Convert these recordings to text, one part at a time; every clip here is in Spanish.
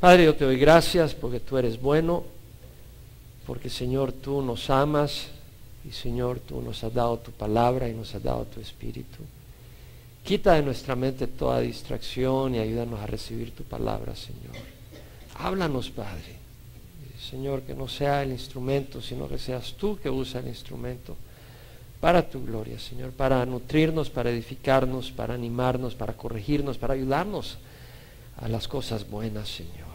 Padre, yo te doy gracias porque tú eres bueno, porque Señor, tú nos amas y Señor, tú nos has dado tu palabra y nos has dado tu espíritu. Quita de nuestra mente toda distracción y ayúdanos a recibir tu palabra, Señor. Háblanos, Padre. Señor, que no sea el instrumento, sino que seas tú que usa el instrumento para tu gloria, Señor, para nutrirnos, para edificarnos, para animarnos, para corregirnos, para ayudarnos a las cosas buenas, Señor,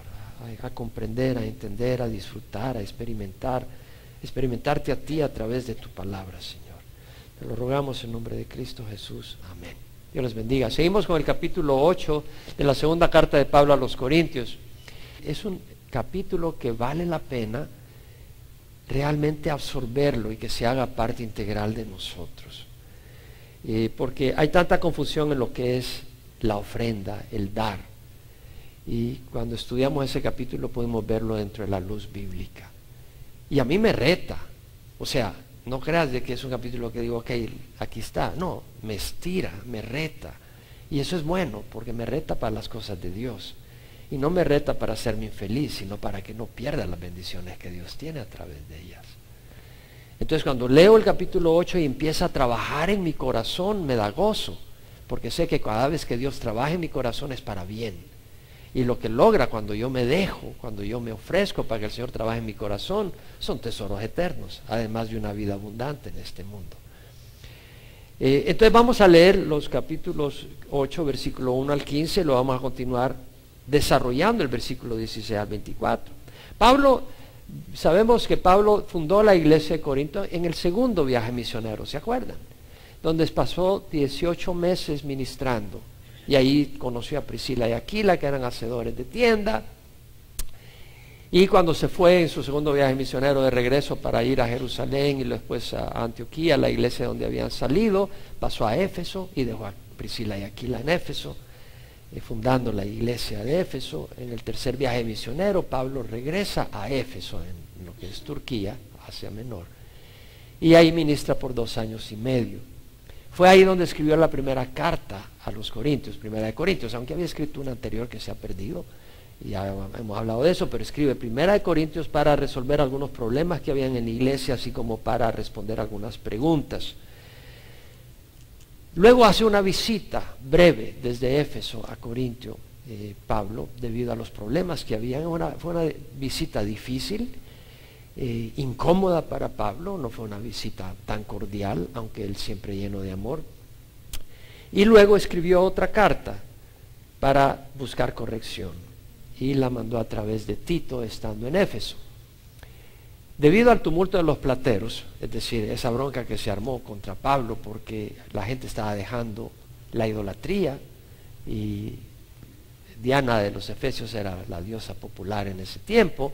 a comprender, a entender, a disfrutar, a experimentarte a ti a través de tu palabra, Señor. Te lo rogamos en nombre de Cristo Jesús. Amén. Dios les bendiga. Seguimos con el capítulo 8 de la segunda carta de Pablo a los Corintios. Es un capítulo que vale la pena realmente absorberlo y que se haga parte integral de nosotros. Porque hay tanta confusión en lo que es la ofrenda, el dar. Y cuando estudiamos ese capítulo podemos verlo dentro de la luz bíblica. Y a mí me reta. O sea, no creas de que es un capítulo que digo, ok, aquí está. No, me estira, me reta. Y eso es bueno, porque me reta para las cosas de Dios. Y no me reta para hacerme infeliz, sino para que no pierda las bendiciones que Dios tiene a través de ellas. Entonces cuando leo el capítulo 8 y empieza a trabajar en mi corazón, me da gozo. Porque sé que cada vez que Dios trabaja en mi corazón es para bien. Y lo que logra cuando yo me dejo, cuando yo me ofrezco para que el Señor trabaje en mi corazón, son tesoros eternos, además de una vida abundante en este mundo. Entonces vamos a leer los capítulos 8, versículo 1 al 15, lo vamos a continuar desarrollando el versículo 16 al 24. Sabemos que Pablo fundó la iglesia de Corinto en el segundo viaje misionero, ¿se acuerdan? Donde pasó 18 meses ministrando. Y ahí conoció a Priscila y Aquila, que eran hacedores de tienda. Y cuando se fue en su segundo viaje misionero de regreso para ir a Jerusalén y después a Antioquía, la iglesia donde habían salido, pasó a Éfeso y dejó a Priscila y Aquila en Éfeso, fundando la iglesia de Éfeso. En el tercer viaje misionero, Pablo regresa a Éfeso, en lo que es Turquía, Asia Menor. Y ahí ministra por 2 años y medio. Fue ahí donde escribió la primera carta a los Corintios, primera de Corintios, aunque había escrito una anterior que se ha perdido, y ya hemos hablado de eso, pero escribe primera de Corintios para resolver algunos problemas que habían en la iglesia, así como para responder algunas preguntas. Luego hace una visita breve desde Éfeso a Corintio, Pablo, debido a los problemas que había. Fue una visita difícil, incómoda para Pablo, no fue una visita tan cordial, aunque él siempre lleno de amor. Y luego escribió otra carta para buscar corrección y la mandó a través de Tito estando en Éfeso. Debido al tumulto de los plateros, es decir, esa bronca que se armó contra Pablo porque la gente estaba dejando la idolatría, y Diana de los Efesios era la diosa popular en ese tiempo,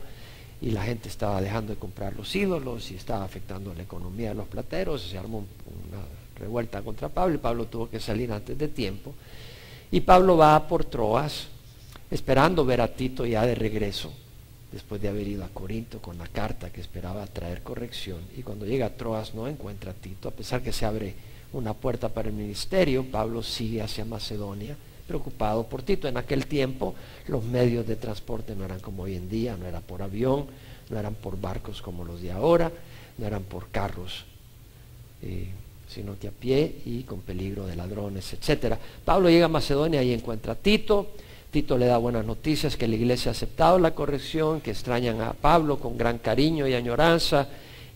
y la gente estaba dejando de comprar los ídolos y estaba afectando la economía de los plateros. Se armó una revuelta contra Pablo y Pablo tuvo que salir antes de tiempo. Y Pablo va por Troas esperando ver a Tito ya de regreso, después de haber ido a Corinto con la carta que esperaba traer corrección. Y cuando llega a Troas no encuentra a Tito, a pesar que se abre una puerta para el ministerio. Pablo sigue hacia Macedonia, preocupado por Tito. En aquel tiempo los medios de transporte no eran como hoy en día, no era por avión, no eran por barcos como los de ahora, no eran por carros, sino que a pie y con peligro de ladrones, etc. Pablo llega a Macedonia y encuentra a Tito. Tito le da buenas noticias, que la iglesia ha aceptado la corrección, que extrañan a Pablo con gran cariño y añoranza,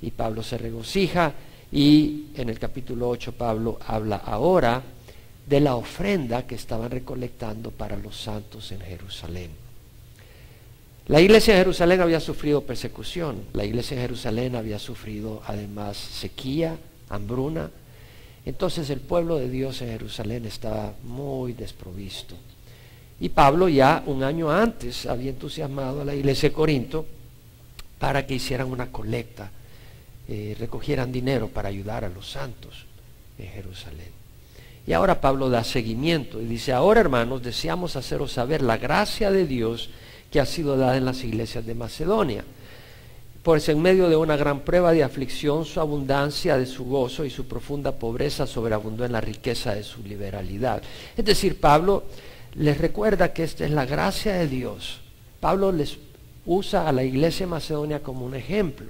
y Pablo se regocija. Y en el capítulo 8 Pablo habla ahora de la ofrenda que estaban recolectando para los santos en Jerusalén. La iglesia de Jerusalén había sufrido persecución, la iglesia de Jerusalén había sufrido además sequía, hambruna. Entonces el pueblo de Dios en Jerusalén estaba muy desprovisto. Y Pablo ya un año antes había entusiasmado a la iglesia de Corinto para que hicieran una colecta, recogieran dinero para ayudar a los santos en Jerusalén. Y ahora Pablo da seguimiento y dice: ahora, hermanos, deseamos haceros saber la gracia de Dios que ha sido dada en las iglesias de Macedonia. Pues en medio de una gran prueba de aflicción, su abundancia de su gozo y su profunda pobreza sobreabundó en la riqueza de su liberalidad. Es decir, Pablo les recuerda que esta es la gracia de Dios Pablo les usa a la iglesia de Macedonia como un ejemplo.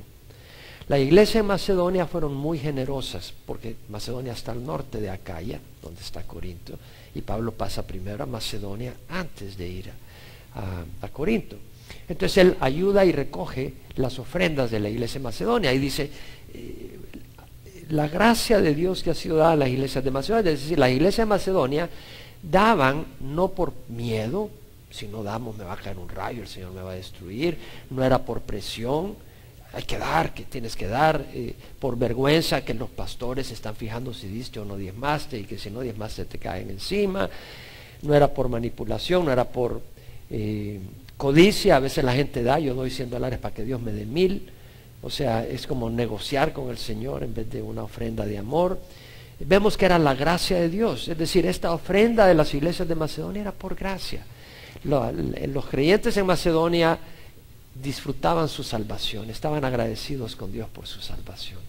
La iglesia de Macedonia fueron muy generosas, porque Macedonia está al norte de Acaya, donde está Corinto, y Pablo pasa primero a Macedonia antes de ir a Corinto. Entonces él ayuda y recoge las ofrendas de la iglesia de Macedonia y dice, la gracia de Dios que ha sido dada a las iglesias de Macedonia, es decir, las iglesias de Macedonia daban no por miedo, si no damos me va a caer un rayo, el Señor me va a destruir, no era por presión, hay que dar, que tienes que dar, por vergüenza que los pastores están fijando si diste o no diezmaste, y que si no diezmaste te caen encima, no era por manipulación, no era por codicia. A veces la gente da, yo doy $100 para que Dios me dé 1000, o sea, es como negociar con el Señor en vez de una ofrenda de amor. Vemos que era la gracia de Dios, es decir, esta ofrenda de las iglesias de Macedonia era por gracia. Los creyentes en Macedonia disfrutaban su salvación, estaban agradecidos con Dios por su salvación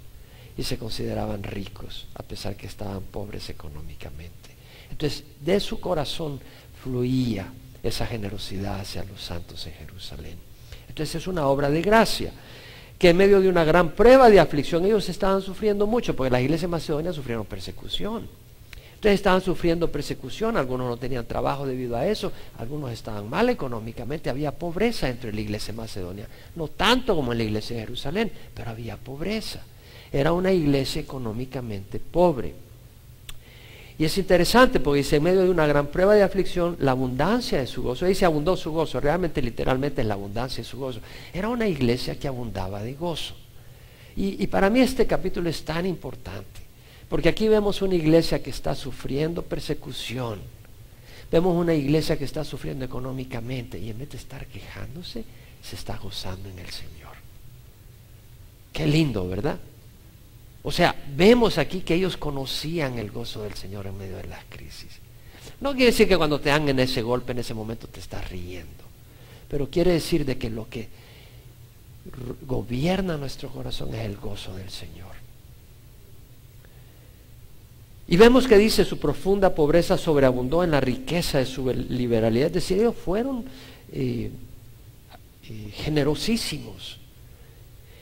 y se consideraban ricos a pesar que estaban pobres económicamente. Entonces de su corazón fluía esa generosidad hacia los santos en Jerusalén. Entonces es una obra de gracia que en medio de una gran prueba de aflicción ellos estaban sufriendo mucho, porque las iglesias de Macedonia sufrieron persecución. Entonces estaban sufriendo persecución, algunos no tenían trabajo debido a eso, algunos estaban mal económicamente, había pobreza dentro de la iglesia de Macedonia, no tanto como en la iglesia de Jerusalén, pero había pobreza. Era una iglesia económicamente pobre. Y es interesante porque dice, en medio de una gran prueba de aflicción, la abundancia de su gozo, dice abundó su gozo, realmente literalmente es la abundancia de su gozo. Era una iglesia que abundaba de gozo. Y para mí este capítulo es tan importante. Porque aquí vemos una iglesia que está sufriendo persecución. Vemos una iglesia que está sufriendo económicamente y en vez de estar quejándose, se está gozando en el Señor. Qué lindo, ¿verdad? O sea, vemos aquí que ellos conocían el gozo del Señor en medio de las crisis. No quiere decir que cuando te dan en ese golpe, en ese momento te estás riendo. Pero quiere decir de que lo que gobierna nuestro corazón es el gozo del Señor. Y vemos que dice, su profunda pobreza sobreabundó en la riqueza de su liberalidad. Es decir, ellos fueron generosísimos.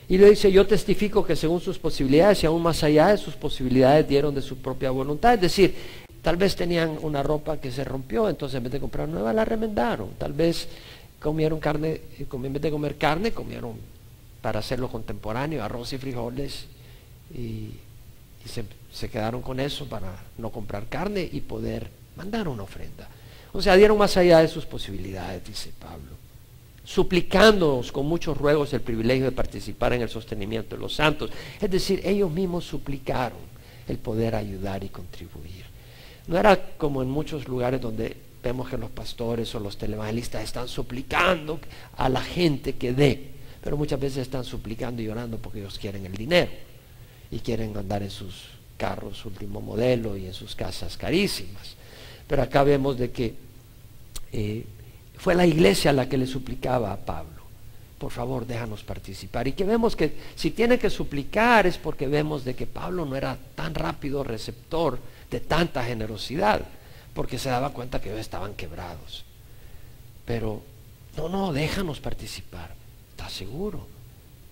Y le dice, yo testifico que según sus posibilidades y aún más allá de sus posibilidades dieron de su propia voluntad. Es decir, tal vez tenían una ropa que se rompió, entonces en vez de comprar nueva la remendaron. Tal vez comieron carne, en vez de comer carne, comieron, para hacerlo contemporáneo, arroz y frijoles y se quedaron con eso para no comprar carne y poder mandar una ofrenda. O sea, dieron más allá de sus posibilidades, dice Pablo, suplicándonos con muchos ruegos el privilegio de participar en el sostenimiento de los santos. Es decir, ellos mismos suplicaron el poder ayudar y contribuir. No era como en muchos lugares donde vemos que los pastores o los televangelistas están suplicando a la gente que dé, pero muchas veces están suplicando y llorando porque ellos quieren el dinero y quieren andar en sus carros último modelo y en sus casas carísimas. Pero acá vemos de que fue la iglesia la que le suplicaba a Pablo, por favor déjanos participar. Y que vemos que si tiene que suplicar es porque vemos de que Pablo no era tan rápido receptor de tanta generosidad, porque se daba cuenta que ellos estaban quebrados. Pero no, déjanos participar. ¿Estás seguro?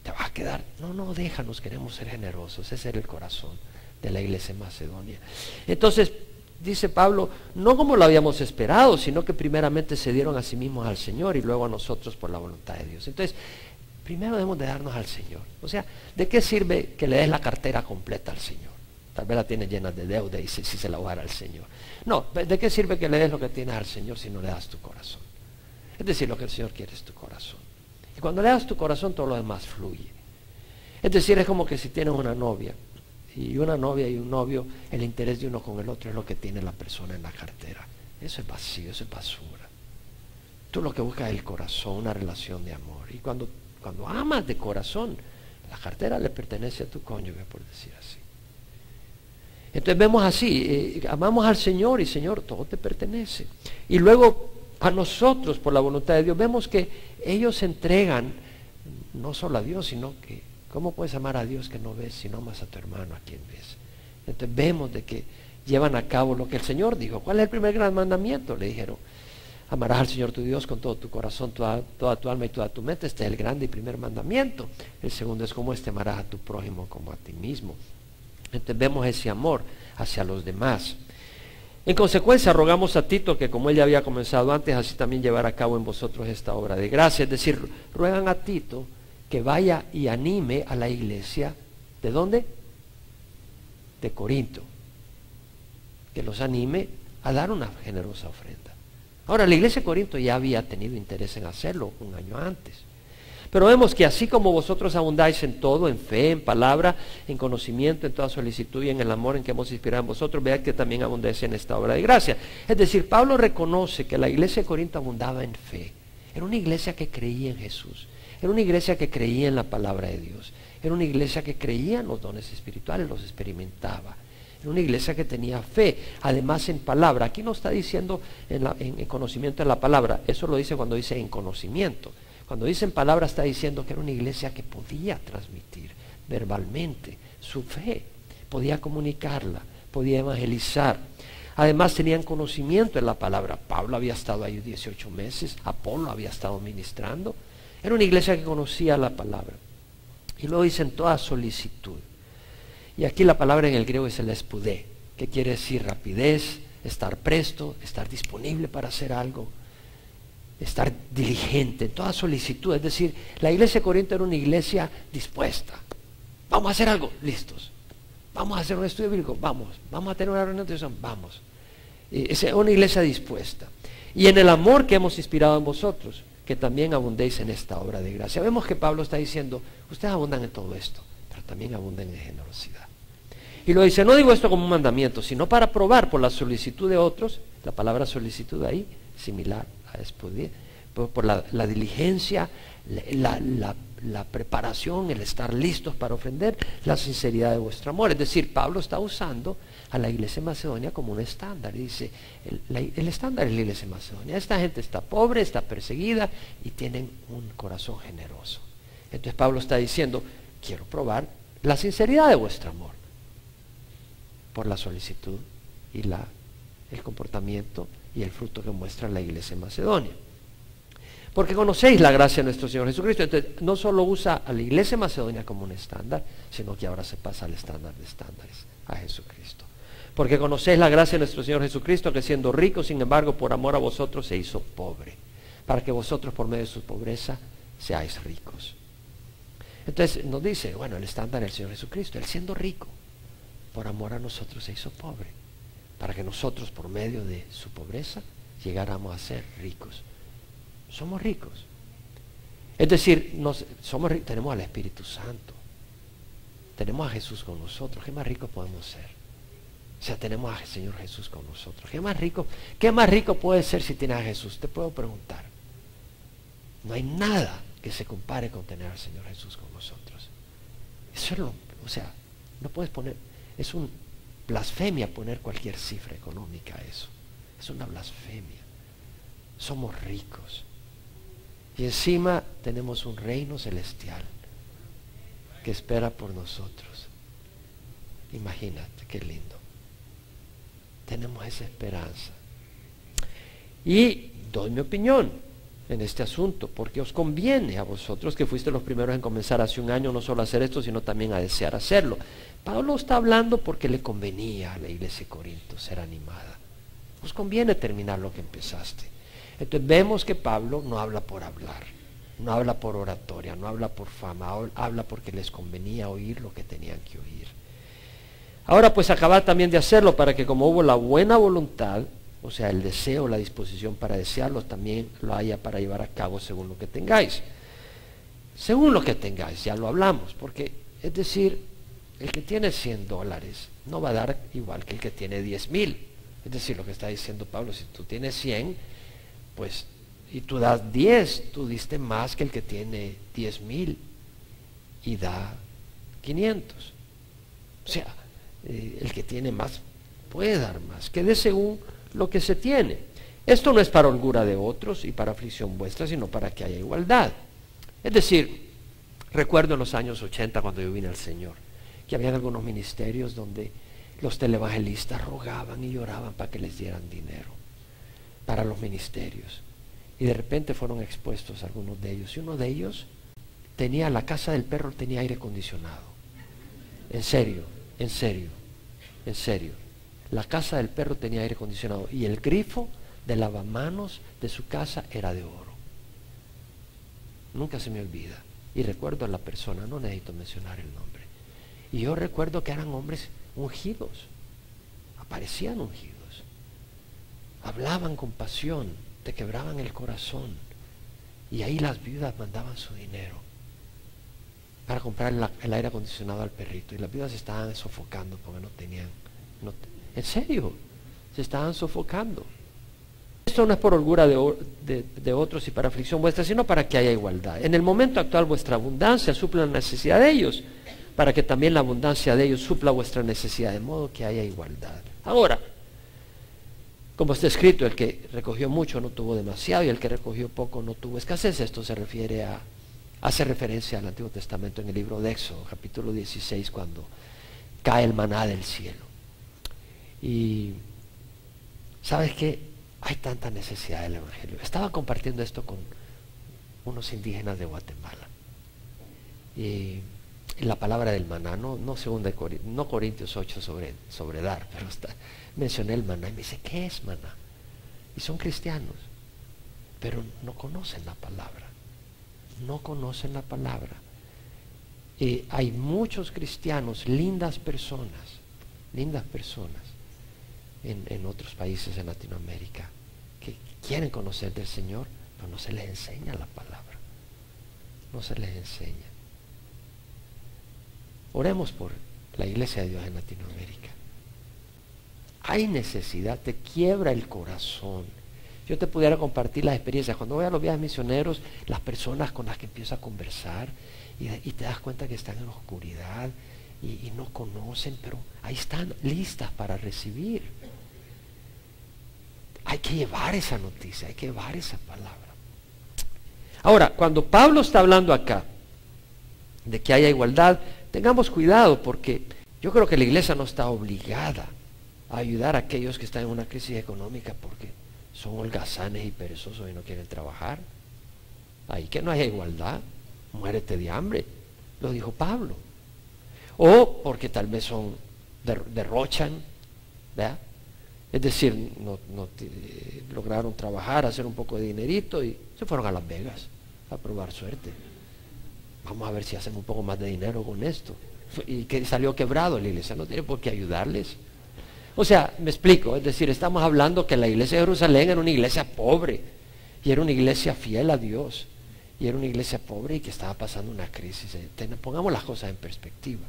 ¿Te va a quedar? No, déjanos, queremos ser generosos. Ese era el corazón de la iglesia en Macedonia. Entonces, dice Pablo, no como lo habíamos esperado, sino que primeramente se dieron a sí mismos al Señor y luego a nosotros por la voluntad de Dios. Entonces, primero debemos de darnos al Señor. O sea, ¿de qué sirve que le des la cartera completa al Señor? Tal vez la tienes llena de deuda y si se la va a dar al Señor. No, ¿de qué sirve que le des lo que tienes al Señor si no le das tu corazón? Es decir, lo que el Señor quiere es tu corazón. Y cuando le das tu corazón, todo lo demás fluye. Es decir, es como que si tienes una novia y una novia y un novio, el interés de uno con el otro es lo que tiene la persona en la cartera. Eso es vacío, eso es basura. Tú lo que buscas es el corazón, una relación de amor. Y cuando amas de corazón, la cartera le pertenece a tu cónyuge, por decir así. Entonces vemos así, amamos al Señor y Señor, todo te pertenece. Y luego a nosotros, por la voluntad de Dios, vemos que ellos se entregan no solo a Dios, sino que ¿cómo puedes amar a Dios que no ves si no amas a tu hermano a quien ves? Entonces vemos de que llevan a cabo lo que el Señor dijo. ¿Cuál es el primer gran mandamiento? Le dijeron, Amarás al Señor tu Dios con todo tu corazón, toda tu alma y toda tu mente. Este es el grande y primer mandamiento. El segundo es como este: amarás a tu prójimo como a ti mismo. Entonces vemos ese amor hacia los demás. En consecuencia, rogamos a Tito que, como él ya había comenzado antes, así también llevará a cabo en vosotros esta obra de gracia. Es decir, ruegan a Tito que vaya y anime a la iglesia. ¿De dónde? De Corinto. Que los anime a dar una generosa ofrenda. Ahora, la iglesia de Corinto ya había tenido interés en hacerlo un año antes. Pero vemos que así como vosotros abundáis en todo, en fe, en palabra, en conocimiento, en toda solicitud y en el amor en que hemos inspirado en vosotros, vean que también abundáis en esta obra de gracia. Es decir, Pablo reconoce que la iglesia de Corinto abundaba en fe. Era una iglesia que creía en Jesús. Era una iglesia que creía en la palabra de Dios. Era una iglesia que creía en los dones espirituales, los experimentaba. Era una iglesia que tenía fe, además en palabra. Aquí no está diciendo en conocimiento de la palabra, eso lo dice cuando dice en conocimiento. Cuando dice en palabra está diciendo que era una iglesia que podía transmitir verbalmente su fe, podía comunicarla, podía evangelizar. Además tenían conocimiento en la palabra. Pablo había estado ahí 18 meses, Apolo había estado ministrando. Era una iglesia que conocía la palabra. Y luego dice en toda solicitud. Y aquí la palabra en el griego es el espudé, que quiere decir rapidez, estar presto, estar disponible para hacer algo, estar diligente, en toda solicitud. Es decir, la iglesia de Corinto era una iglesia dispuesta. Vamos a hacer algo, listos. Vamos a hacer un estudio bíblico, vamos a tener una reunión de oración, vamos. Es una iglesia dispuesta. Y en el amor que hemos inspirado en vosotros, que también abundéis en esta obra de gracia. Vemos que Pablo está diciendo, ustedes abundan en todo esto, pero también abundan en generosidad. Y lo dice, no digo esto como un mandamiento, sino para probar por la solicitud de otros. La palabra solicitud ahí, similar a espudir, por la diligencia, la preparación, el estar listos para ofender, la sinceridad de vuestro amor. Es decir, Pablo está usando a la iglesia de Macedonia como un estándar. Y dice, el estándar es la iglesia de Macedonia. Esta gente está pobre, está perseguida y tienen un corazón generoso. Entonces Pablo está diciendo, quiero probar la sinceridad de vuestro amor por la solicitud y el comportamiento y el fruto que muestra la iglesia de Macedonia. Porque conocéis la gracia de nuestro Señor Jesucristo. Entonces, no solo usa a la iglesia de Macedonia como un estándar, sino que ahora se pasa al estándar de estándares, a Jesucristo. Porque conocéis la gracia de nuestro Señor Jesucristo, que siendo rico, sin embargo, por amor a vosotros, se hizo pobre, para que vosotros, por medio de su pobreza, seáis ricos. Entonces, nos dice, bueno, el estándar del Señor Jesucristo, Él siendo rico, por amor a nosotros se hizo pobre, para que nosotros, por medio de su pobreza, llegáramos a ser ricos. Somos ricos. Es decir, somos ricos, tenemos al Espíritu Santo, tenemos a Jesús con nosotros. ¿Qué más ricos podemos ser? O sea, tenemos al Señor Jesús con nosotros. ¿Qué más rico puede ser si tienes a Jesús? Te puedo preguntar. No hay nada que se compare con tener al Señor Jesús con nosotros. Eso es no puedes poner, es una blasfemia poner cualquier cifra económica a eso. Es una blasfemia. Somos ricos. Y encima tenemos un reino celestial que espera por nosotros. Imagínate, qué lindo. Tenemos esa esperanza. Y doy mi opinión en este asunto, porque os conviene a vosotros que fuiste los primeros en comenzar hace un año no solo a hacer esto, sino también a desear hacerlo. Pablo está hablando porque le convenía a la iglesia de Corinto ser animada. Os conviene terminar lo que empezaste. Entonces vemos que Pablo no habla por hablar, no habla por oratoria, no habla por fama, habla porque les convenía oír lo que tenían que oír. Ahora pues acabad también de hacerlo, para que como hubo la buena voluntad, o sea el deseo, la disposición para desearlo, también lo haya para llevar a cabo según lo que tengáis. Según lo que tengáis, ya lo hablamos, porque es decir, el que tiene $100 no va a dar igual que el que tiene 10,000. Es decir, lo que está diciendo Pablo, si tú tienes 100, pues, y tú das 10, tú diste más que el que tiene 10,000 y da 500. O sea, el que tiene más puede dar más, que de según lo que se tiene. Esto no es para holgura de otros y para aflicción vuestra, sino para que haya igualdad. Es decir, recuerdo en los años 80 cuando yo vine al Señor, que había algunos ministerios donde los televangelistas rogaban y lloraban para que les dieran dinero. para los ministerios. Y de repente fueron expuestos algunos de ellos. Y uno de ellos tenía, la casa del perro tenía aire acondicionado. En serio, en serio, en serio. La casa del perro tenía aire acondicionado. Y el grifo de lavamanos de su casa era de oro. Nunca se me olvida. Y recuerdo a la persona, no necesito mencionar el nombre. Y yo recuerdo que eran hombres ungidos. Aparecían ungidos. Hablaban con pasión, te quebraban el corazón. Y ahí las viudas mandaban su dinero para comprar el aire acondicionado al perrito. Y las viudas se estaban sofocando porque no tenían. En serio, se estaban sofocando. Esto no es por holgura de otros y para aflicción vuestra, sino para que haya igualdad. En el momento actual vuestra abundancia suple la necesidad de ellos, para que también la abundancia de ellos supla vuestra necesidad, de modo que haya igualdad. Ahora, como está escrito, el que recogió mucho no tuvo demasiado y el que recogió poco no tuvo escasez. Esto hace referencia al Antiguo Testamento en el libro de Éxodo, capítulo 16, cuando cae el maná del cielo. Y ¿sabes qué? Hay tanta necesidad del Evangelio. Estaba compartiendo esto con unos indígenas de Guatemala. Y la palabra del maná, no Corintios 8 sobre dar, pero mencioné el maná y me dice, ¿qué es maná? Y son cristianos, pero no conocen la palabra. No conocen la palabra. Hay muchos cristianos, lindas personas en otros países en Latinoamérica que quieren conocer del Señor, pero no se les enseña la palabra. No se les enseña. Oremos por la Iglesia de Dios en Latinoamérica. Hay necesidad, te quiebra el corazón. Yo te pudiera compartir las experiencias. Cuando voy a los viajes misioneros, las personas con las que empiezo a conversar y te das cuenta que están en la oscuridad y no conocen, pero ahí están listas para recibir. Hay que llevar esa noticia, hay que llevar esa palabra. Ahora, cuando Pablo está hablando acá de que haya igualdad, tengamos cuidado porque yo creo que la iglesia no está obligada a ayudar a aquellos que están en una crisis económica porque son holgazanes y perezosos y no quieren trabajar. Ahí que no haya igualdad, muérete de hambre, lo dijo Pablo. O porque tal vez derrochan, ¿verdad? Es decir, lograron trabajar, hacer un poco de dinerito y se fueron a Las Vegas a probar suerte. Vamos a ver si hacen un poco más de dinero con esto. Y que salió quebrado, la iglesia no tiene por qué ayudarles. O sea, me explico, es decir, estamos hablando que la iglesia de Jerusalén era una iglesia pobre y era una iglesia fiel a Dios y era una iglesia pobre y que estaba pasando una crisis. Pongamos las cosas en perspectiva.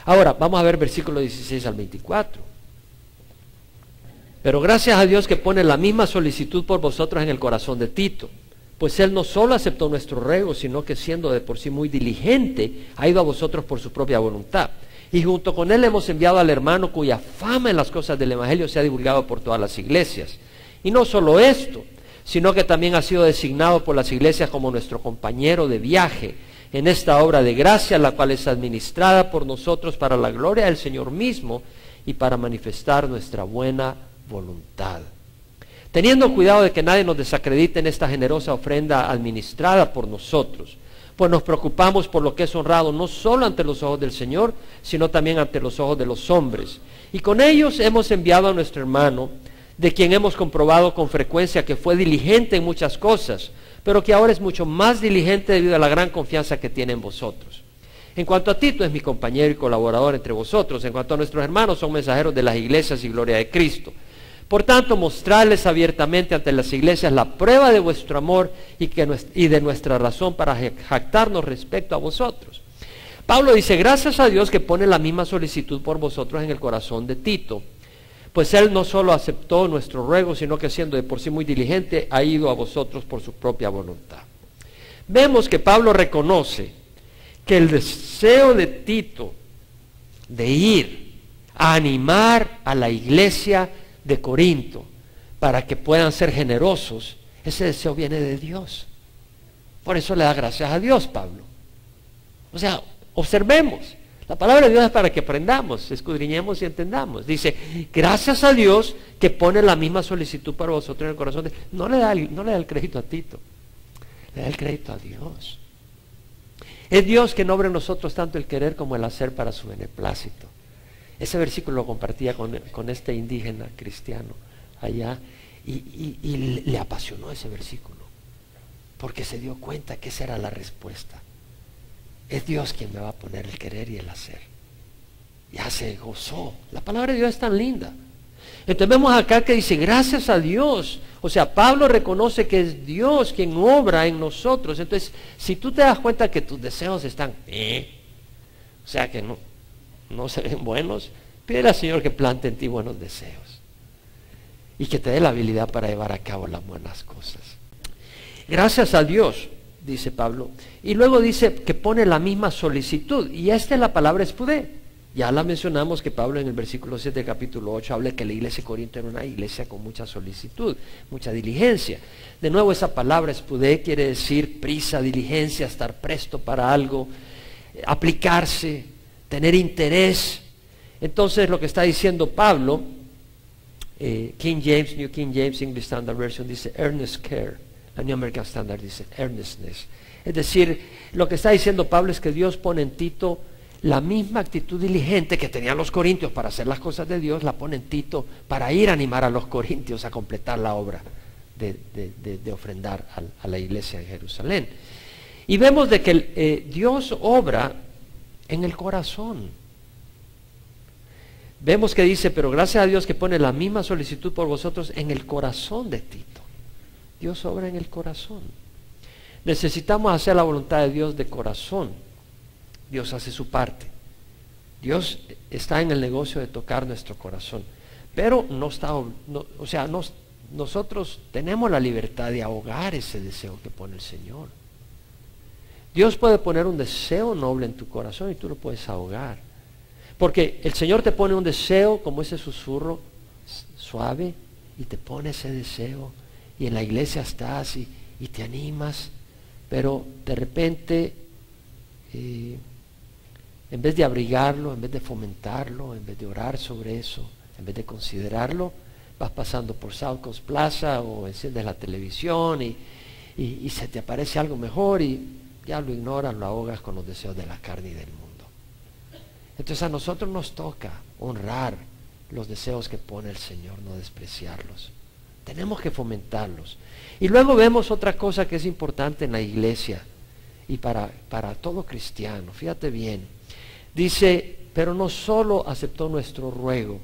Ahora, vamos a ver versículo 16 al 24. Pero gracias a Dios que pone la misma solicitud por vosotros en el corazón de Tito, pues él no solo aceptó nuestro ruego, sino que siendo de por sí muy diligente, ha ido a vosotros por su propia voluntad. Y junto con él hemos enviado al hermano cuya fama en las cosas del Evangelio se ha divulgado por todas las iglesias. Y no solo esto, sino que también ha sido designado por las iglesias como nuestro compañero de viaje en esta obra de gracia, la cual es administrada por nosotros para la gloria del Señor mismo y para manifestar nuestra buena voluntad. Teniendo cuidado de que nadie nos desacredite en esta generosa ofrenda administrada por nosotros, pues nos preocupamos por lo que es honrado no solo ante los ojos del Señor, sino también ante los ojos de los hombres. Y con ellos hemos enviado a nuestro hermano, de quien hemos comprobado con frecuencia que fue diligente en muchas cosas, pero que ahora es mucho más diligente debido a la gran confianza que tiene en vosotros. En cuanto a Tito, es mi compañero y colaborador entre vosotros. En cuanto a nuestros hermanos, son mensajeros de las iglesias y gloria de Cristo. Por tanto, mostrarles abiertamente ante las iglesias la prueba de vuestro amor y de nuestra razón para jactarnos respecto a vosotros. Pablo dice, gracias a Dios que pone la misma solicitud por vosotros en el corazón de Tito, pues él no solo aceptó nuestro ruego, sino que siendo de por sí muy diligente, ha ido a vosotros por su propia voluntad. Vemos que Pablo reconoce que el deseo de Tito de ir a animar a la iglesia de Corinto para que puedan ser generosos, ese deseo viene de Dios. Por eso le da gracias a Dios Pablo. O sea, observemos, La palabra de Dios es para que aprendamos, escudriñemos y entendamos. Dice, gracias a Dios que pone la misma solicitud para vosotros en el corazón. No le da el crédito a Tito, le da el crédito a Dios. Es Dios que no obra en nosotros tanto el querer como el hacer para su beneplácito. Ese versículo lo compartía con este indígena cristiano allá y le apasionó ese versículo, porque se dio cuenta que esa era la respuesta. Es Dios quien me va a poner el querer y el hacer. Ya se gozó. La palabra de Dios es tan linda. Entonces vemos acá que dice, gracias a Dios. O sea, Pablo reconoce que es Dios quien obra en nosotros. Entonces, si tú te das cuenta que tus deseos están, o sea, que no se ven buenos, pídele al Señor que plante en ti buenos deseos y que te dé la habilidad para llevar a cabo las buenas cosas. Gracias a Dios, dice Pablo, y luego dice que pone la misma solicitud, y esta es la palabra espudé. Ya la mencionamos que Pablo en el versículo 7 del capítulo 8 habla que la iglesia de Corinto era una iglesia con mucha solicitud, mucha diligencia. De nuevo, esa palabra espudé quiere decir prisa, diligencia, estar presto para algo, aplicarse, tener interés. Entonces lo que está diciendo Pablo, King James, New King James, English Standard Version dice earnest care, la New American Standard dice earnestness. Es decir, lo que está diciendo Pablo es que Dios pone en Tito la misma actitud diligente que tenían los corintios para hacer las cosas de Dios, la pone en Tito para ir a animar a los corintios a completar la obra de ofrendar a la iglesia en Jerusalén. Y vemos de que Dios obra en el corazón. Vemos que dice, pero gracias a Dios que pone la misma solicitud por vosotros en el corazón de Tito. Dios obra en el corazón. Necesitamos hacer la voluntad de Dios de corazón. Dios hace su parte. Dios está en el negocio de tocar nuestro corazón. Pero nosotros tenemos la libertad de ahogar ese deseo que pone el Señor. Dios puede poner un deseo noble en tu corazón y tú lo puedes ahogar. Porque el Señor te pone un deseo como ese susurro suave y te pone ese deseo y en la iglesia estás y te animas, pero de repente en vez de abrigarlo, en vez de fomentarlo, en vez de orar sobre eso, en vez de considerarlo, vas pasando por South Coast Plaza o enciendes la televisión y se te aparece algo mejor y ya lo ignoras, lo ahogas con los deseos de la carne y del mundo. Entonces a nosotros nos toca honrar los deseos que pone el Señor, no despreciarlos. Tenemos que fomentarlos. Y luego vemos otra cosa que es importante en la iglesia y para todo cristiano. Fíjate bien. Dice, pero no solo aceptó nuestro ruego.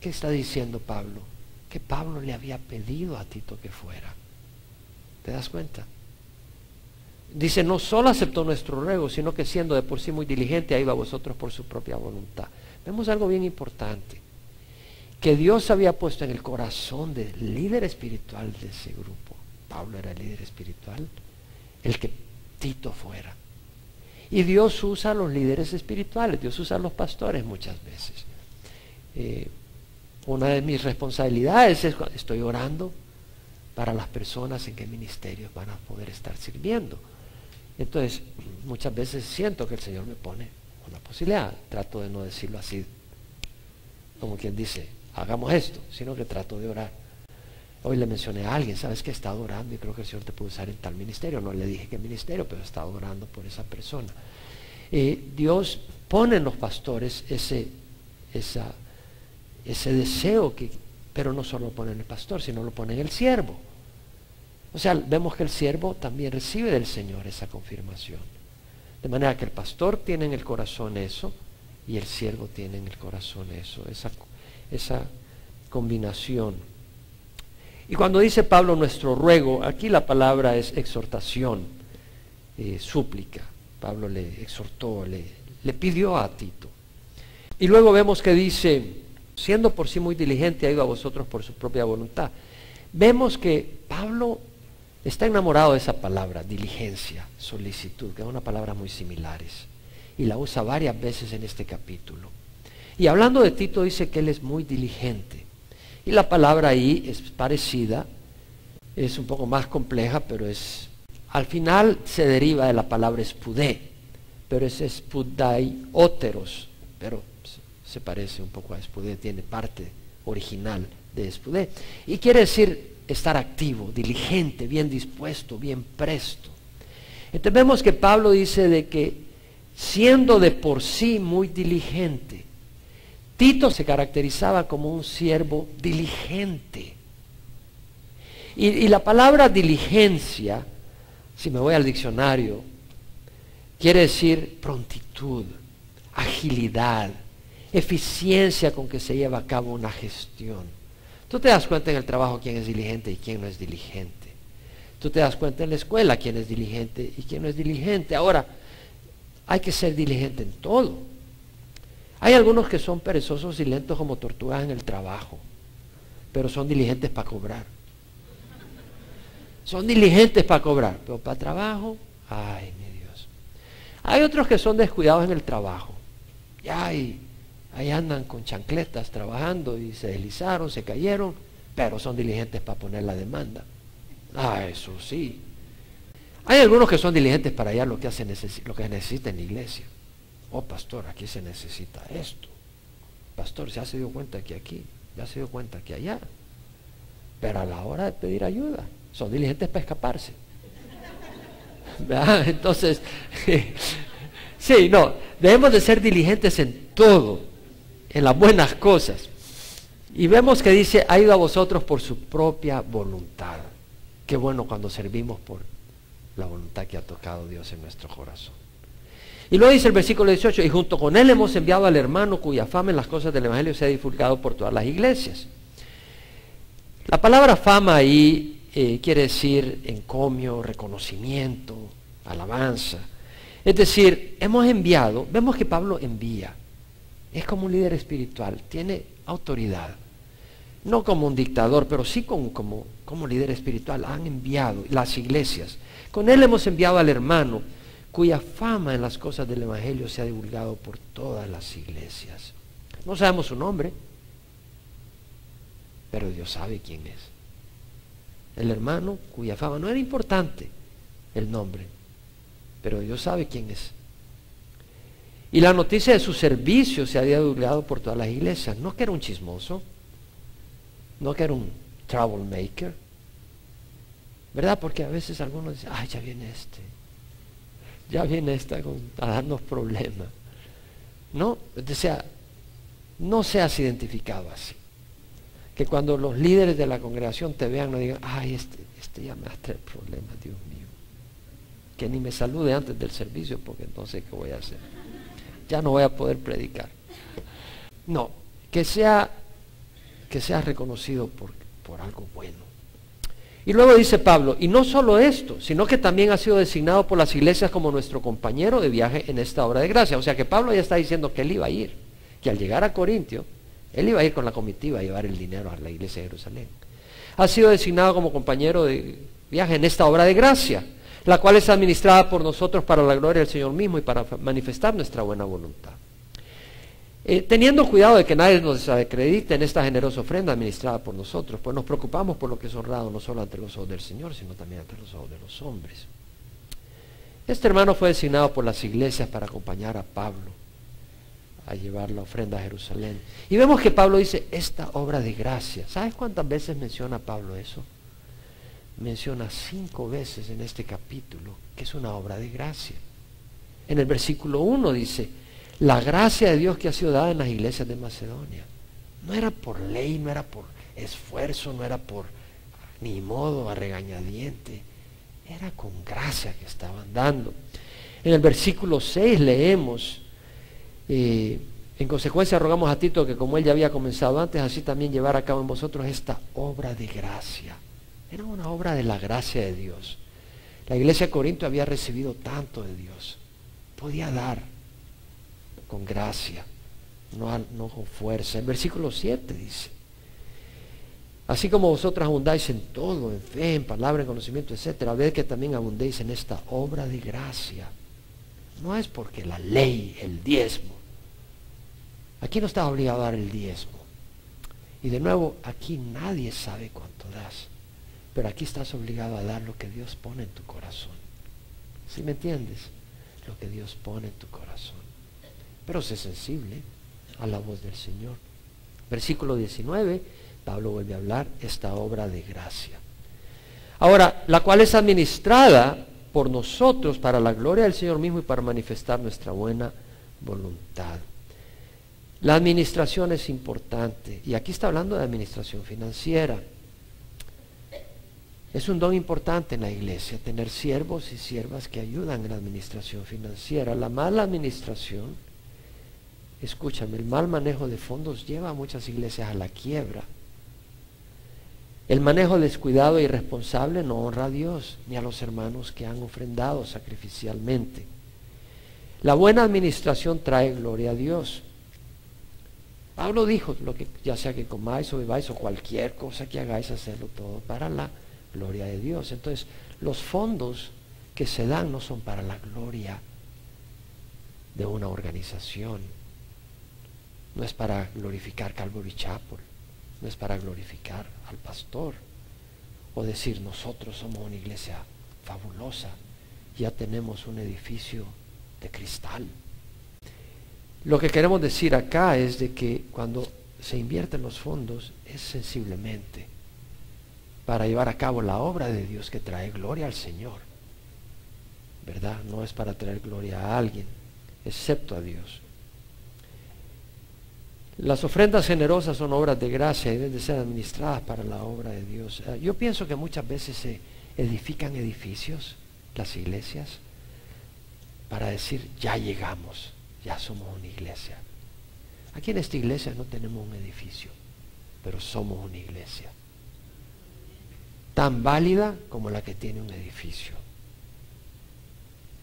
¿Qué está diciendo Pablo? Que Pablo le había pedido a Tito que fuera. ¿Te das cuenta? Dice, no solo aceptó nuestro ruego, sino que siendo de por sí muy diligente, ha ido a vosotros por su propia voluntad. Vemos algo bien importante, que Dios había puesto en el corazón del líder espiritual de ese grupo. Pablo era el líder espiritual, el que Tito fuera. Y Dios usa a los líderes espirituales, Dios usa a los pastores muchas veces. Una de mis responsabilidades es cuando estoy orando para las personas en qué ministerios van a poder estar sirviendo. Entonces, muchas veces siento que el Señor me pone una posibilidad. Trato de no decirlo así, como quien dice, hagamos esto, sino que trato de orar. Hoy le mencioné a alguien, ¿sabes que he estado orando y creo que el Señor te puede usar en tal ministerio? No le dije qué ministerio, pero he estado orando por esa persona. Dios pone en los pastores ese deseo, pero no solo lo pone en el pastor, sino lo pone en el siervo. O sea, vemos que el siervo también recibe del Señor esa confirmación. De manera que el pastor tiene en el corazón eso y el siervo tiene en el corazón eso, esa combinación. Y cuando dice Pablo nuestro ruego, aquí la palabra es exhortación, súplica. Pablo le exhortó, le pidió a Tito. Y luego vemos que dice, siendo por sí muy diligente, ha ido a vosotros por su propia voluntad. Vemos que Pablo está enamorado de esa palabra, diligencia, solicitud, que es una palabra muy similares. Y la usa varias veces en este capítulo. Y hablando de Tito dice que él es muy diligente. Y la palabra ahí es parecida, es un poco más compleja, pero al final se deriva de la palabra espudé. pero es spudaióteros, pero se parece un poco a spudé, tiene parte original de spudé. Y quiere decir estar activo, diligente, bien dispuesto, bien presto. Entonces vemos que Pablo dice de que siendo de por sí muy diligente, Tito se caracterizaba como un siervo diligente. Y la palabra diligencia, si me voy al diccionario, quiere decir prontitud, agilidad, eficiencia con que se lleva a cabo una gestión. Tú te das cuenta en el trabajo quién es diligente y quién no es diligente. Tú te das cuenta en la escuela quién es diligente y quién no es diligente. Ahora, hay que ser diligente en todo. Hay algunos que son perezosos y lentos como tortugas en el trabajo, pero son diligentes para cobrar. Son diligentes para cobrar, pero para trabajo, ay mi Dios. Hay otros que son descuidados en el trabajo. Y ahí andan con chancletas trabajando y se deslizaron, se cayeron, pero son diligentes para poner la demanda. Ah, eso sí. Hay algunos que son diligentes para hallar lo que se necesita en la iglesia. Oh, pastor, aquí se necesita esto. Pastor, ya se dio cuenta que aquí, ya se dio cuenta que allá. Pero a la hora de pedir ayuda, son diligentes para escaparse. ¿Verdad? Entonces, sí, no, debemos de ser diligentes en todo, en las buenas cosas. Y vemos que dice, ha ido a vosotros por su propia voluntad. Qué bueno cuando servimos por la voluntad que ha tocado Dios en nuestro corazón. Y luego dice el versículo 18, y junto con él hemos enviado al hermano cuya fama en las cosas del evangelio se ha divulgado por todas las iglesias. La palabra fama ahí quiere decir encomio, reconocimiento, alabanza. Es decir, hemos enviado, vemos que Pablo envía, es como un líder espiritual, tiene autoridad. No como un dictador, pero sí como líder espiritual. Han enviado las iglesias. Con él hemos enviado al hermano, cuya fama en las cosas del evangelio se ha divulgado por todas las iglesias. No sabemos su nombre, pero Dios sabe quién es. El hermano cuya fama, no era importante el nombre, pero Dios sabe quién es. Y la noticia de su servicio se había divulgado por todas las iglesias. No que era un chismoso, no que era un troublemaker, ¿verdad? Porque a veces algunos dicen, ay, ya viene esta a darnos problemas. No, o sea, no seas identificado así. Que cuando los líderes de la congregación te vean, no digan, ay, este ya me va a traer problemas, Dios mío. Que ni me salude antes del servicio, porque no sé qué voy a hacer. Ya no voy a poder predicar. No, que sea reconocido por algo bueno. Y luego dice Pablo, y no solo esto, sino que también ha sido designado por las iglesias como nuestro compañero de viaje en esta obra de gracia. O sea que Pablo ya está diciendo que él iba a ir, que al llegar a Corintio, él iba a ir con la comitiva a llevar el dinero a la iglesia de Jerusalén. Ha sido designado como compañero de viaje en esta obra de gracia, la cual es administrada por nosotros para la gloria del Señor mismo y para manifestar nuestra buena voluntad. Teniendo cuidado de que nadie nos desacredite en esta generosa ofrenda administrada por nosotros, pues nos preocupamos por lo que es honrado no solo ante los ojos del Señor, sino también ante los ojos de los hombres. Este hermano fue designado por las iglesias para acompañar a Pablo a llevar la ofrenda a Jerusalén. Y vemos que Pablo dice, esta obra de gracia. ¿Sabes cuántas veces menciona Pablo eso? Menciona 5 veces en este capítulo que es una obra de gracia. En el versículo 1 dice, la gracia de Dios que ha sido dada en las iglesias de Macedonia. No era por ley, no era por esfuerzo, no era por ni modo a regañadiente. Era con gracia que estaban dando. En el versículo 6 leemos, en consecuencia rogamos a Tito que como él ya había comenzado antes, así también llevar a cabo en vosotros esta obra de gracia. Era una obra de la gracia de Dios. La iglesia de Corinto había recibido tanto de Dios. Podía dar con gracia, no con fuerza. En versículo 7 dice, así como vosotros abundáis en todo, en fe, en palabra, en conocimiento, etcétera, ved que también abundéis en esta obra de gracia. No es porque la ley, el diezmo. Aquí no estás obligado a dar el diezmo. Y de nuevo, aquí nadie sabe cuánto das. Pero aquí estás obligado a dar lo que Dios pone en tu corazón. ¿Sí me entiendes? lo que Dios pone en tu corazón. Pero sé sensible a la voz del Señor. Versículo 19, Pablo vuelve a hablar esta obra de gracia. Ahora, la cual es administrada por nosotros para la gloria del Señor mismo y para manifestar nuestra buena voluntad. La administración es importante, y aquí está hablando de administración financiera. Es un don importante en la iglesia, tener siervos y siervas que ayudan en la administración financiera. La mala administración, escúchame, el mal manejo de fondos lleva a muchas iglesias a la quiebra. El manejo descuidado e irresponsable no honra a Dios ni a los hermanos que han ofrendado sacrificialmente. La buena administración trae gloria a Dios. Pablo dijo, ya sea que comáis o bebáis o cualquier cosa que hagáis, hacerlo todo para la gloria de Dios. Entonces, los fondos que se dan no son para la gloria de una organización. No es para glorificar Calvary Chapel, no es para glorificar al pastor o decir nosotros somos una iglesia fabulosa, ya tenemos un edificio de cristal. Lo que queremos decir acá es de que cuando se invierten los fondos es sensiblemente para llevar a cabo la obra de Dios que trae gloria al Señor, ¿verdad? No es para traer gloria a alguien, excepto a Dios. Las ofrendas generosas son obras de gracia y deben de ser administradas para la obra de Dios. Yo pienso que muchas veces se edifican edificios, las iglesias, para decir, ya llegamos, ya somos una iglesia. Aquí en esta iglesia no tenemos un edificio, pero somos una iglesia tan válida como la que tiene un edificio.